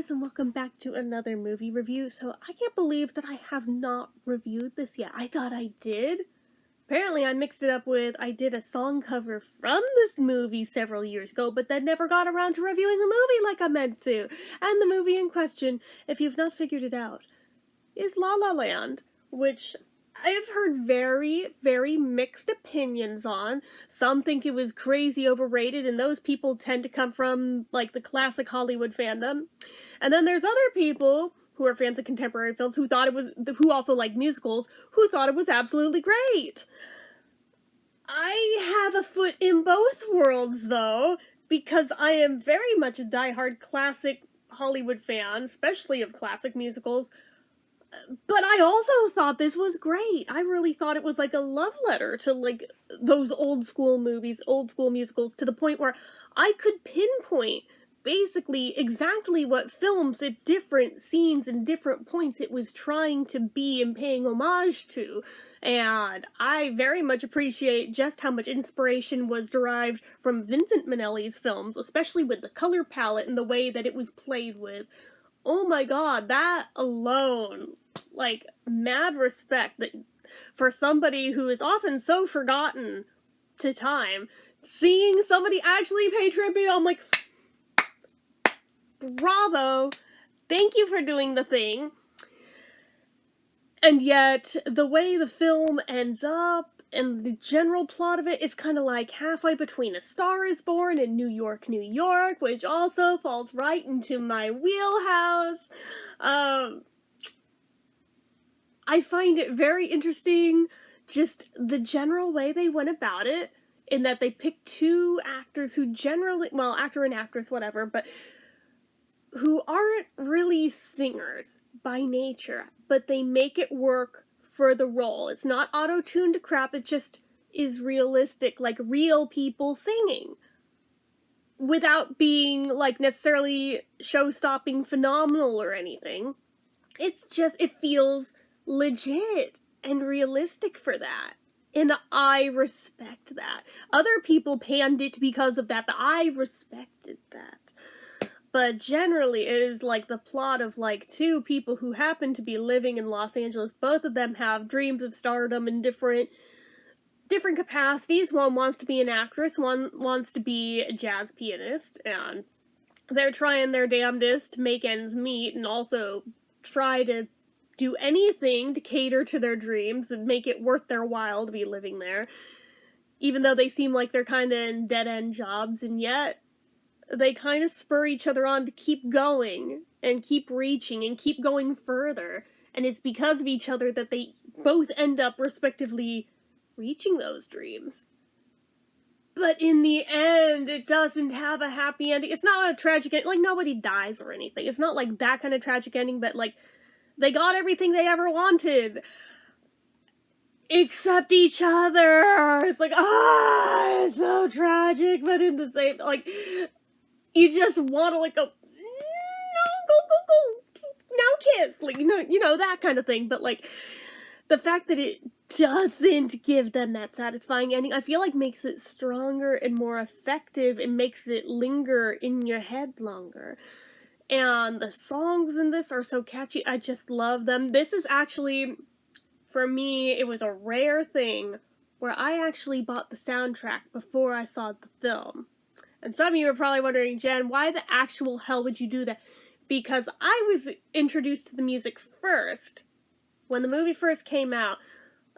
guys, and welcome back to another movie review. So I can't believe that I have not reviewed this yet. I thought I did. Apparently I mixed it up with I did a song cover from this movie several years ago, but then never got around to reviewing the movie like I meant to. And the movie in question, if you've not figured it out, is La La Land, which I've heard very, very mixed opinions on. Some think it was crazy overrated, and those people tend to come from, like, the classic Hollywood fandom. And then there's other people who are fans of contemporary films who also like musicals, who thought it was absolutely great. I have a foot in both worlds, though, because I am very much a diehard classic Hollywood fan, especially of classic musicals. But I also thought this was great. I really thought it was like a love letter to, like, those old school movies, old school musicals, to the point where I could pinpoint basically exactly what films at different scenes and different points it was trying to be and paying homage to. And I very much appreciate just how much inspiration was derived from Vincent Minnelli's films, especially with the color palette and the way that it was played with. Oh my god, that alone, like, mad respect that for somebody who is often so forgotten to time, seeing somebody actually pay tribute, I'm like, bravo, thank you for doing the thing. And yet, the way the film ends up, and the general plot of it is kind of like halfway between A Star is Born and New York, New York, which also falls right into my wheelhouse. I find it very interesting, just the general way they went about it, in that they picked two actors who generally, well, actor and actress, whatever, but who aren't really singers by nature, but they make it work for the role. It's not auto-tuned crap, it just is realistic, like real people singing. Without being, like, necessarily show-stopping phenomenal or anything. It's just, it feels legit and realistic for that. And I respect that. Other people panned it because of that, but I respected that. But generally, it is like the plot of, like, two people who happen to be living in Los Angeles. Both of them have dreams of stardom in different capacities. One wants to be an actress, one wants to be a jazz pianist, and they're trying their damnedest to make ends meet and also try to do anything to cater to their dreams and make it worth their while to be living there. Even though they seem like they're kind of in dead-end jobs, and yet they kind of spur each other on to keep going and keep reaching and keep going further. And it's because of each other that they both end up respectively reaching those dreams. But in the end, it doesn't have a happy ending. It's not a tragic ending. Like, nobody dies or anything. It's not like that kind of tragic ending, but, like, they got everything they ever wanted. Except each other. It's like, it's so tragic, but in the same, like, you just want to, like, go, no, go, now kiss, like, you know, that kind of thing, but, like, the fact that it doesn't give them that satisfying ending, I feel like makes it stronger and more effective, and makes it linger in your head longer. And the songs in this are so catchy, I just love them. This is actually, for me, it was a rare thing where I actually bought the soundtrack before I saw the film. And some of you are probably wondering, Jen, why the actual hell would you do that? Because I was introduced to the music first. When the movie first came out,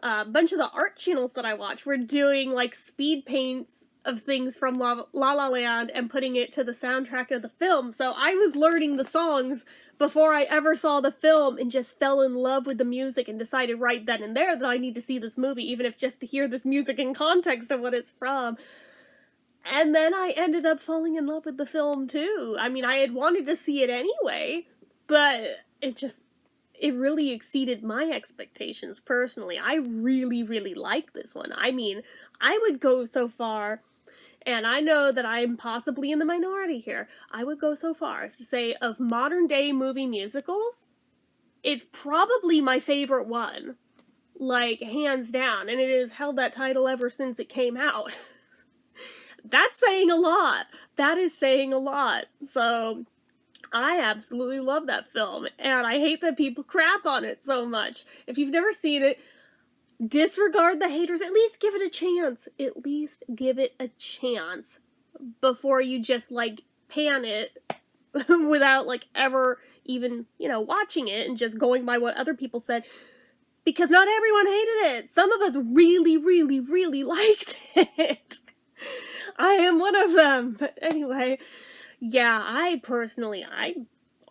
a bunch of the art channels that I watched were doing, like, speed paints of things from La La Land and putting it to the soundtrack of the film. So I was learning the songs before I ever saw the film and just fell in love with the music and decided right then and there that I need to see this movie, even if just to hear this music in context of what it's from. And then I ended up falling in love with the film, too. I mean, I had wanted to see it anyway, but it really exceeded my expectations, personally. I really, really like this one. I mean, I would go so far, and I know that I'm possibly in the minority here, I would go so far as to say, of modern-day movie musicals, it's probably my favorite one. Like, hands down, and it has held that title ever since it came out. That's saying a lot. That is saying a lot. So, I absolutely love that film, and I hate that people crap on it so much. If you've never seen it, disregard the haters. At least give it a chance. At least give it a chance before you just, like, pan it without, like, ever even, you know, watching it and just going by what other people said. Because not everyone hated it. Some of us really, really, really liked it. I am one of them. But anyway, yeah, I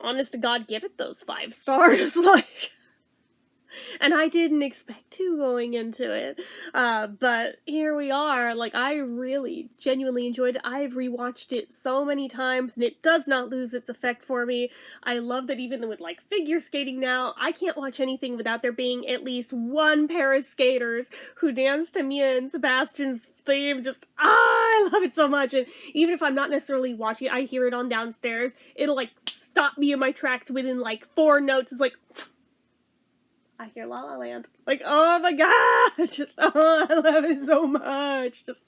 honest to God, give it those 5 stars. Like, and I didn't expect to going into it. But here we are. Like, I really genuinely enjoyed it. I've rewatched it so many times, and it does not lose its effect for me. I love that even with, like, figure skating now, I can't watch anything without there being at least one pair of skaters who dance to Mia and Sebastian's theme. Just, I love it so much. And even if I'm not necessarily watching it, I hear it on downstairs, it'll, like, stop me in my tracks within, like, 4 notes. It's like, I hear La La Land. Like, oh my god! Just, oh, I love it so much. Just,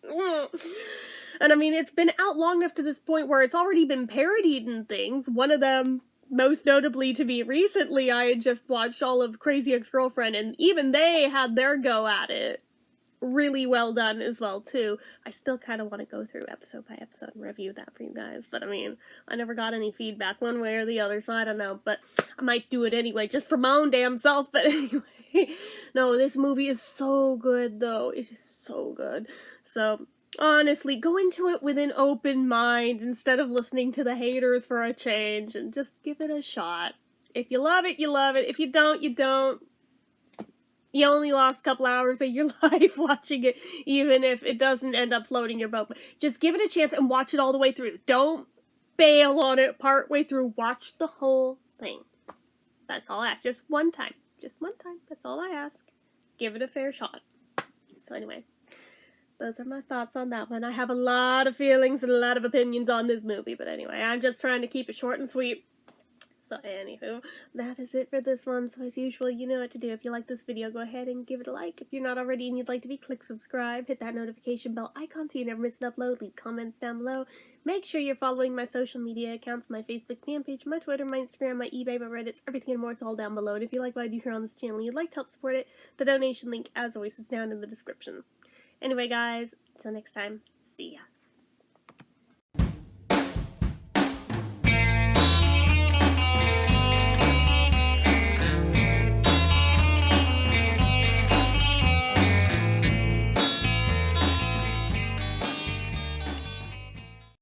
And I mean, it's been out long enough to this point where it's already been parodied in things. One of them, most notably to me recently, I had just watched all of Crazy Ex-Girlfriend, and even they had their go at it. Really well done as well, too. I still kind of want to go through episode by episode and review that for you guys, but I mean, I never got any feedback one way or the other, so I don't know, but I might do it anyway, just for my own damn self, but anyway. No, this movie is so good, though. It is so good. So, honestly, go into it with an open mind instead of listening to the haters for a change, and just give it a shot. If you love it, you love it. If you don't, you don't. You only lost a couple hours of your life watching it, even if it doesn't end up floating your boat. But just give it a chance and watch it all the way through. Don't bail on it partway through. Watch the whole thing. That's all I ask. Just one time. Just one time. That's all I ask. Give it a fair shot. So anyway, those are my thoughts on that one. I have a lot of feelings and a lot of opinions on this movie. But anyway, I'm just trying to keep it short and sweet. So anywho, that is it for this one. So as usual, you know what to do. If you like this video, go ahead and give it a like. If you're not already and you'd like to be, click subscribe, hit that notification bell icon so you never miss an upload, leave comments down below. Make sure you're following my social media accounts, my Facebook fan page, my Twitter, my Instagram, my eBay, my Reddits, everything and more. It's all down below. And if you like what I do here on this channel and you'd like to help support it, the donation link, as always, is down in the description. Anyway, guys, until next time, see ya.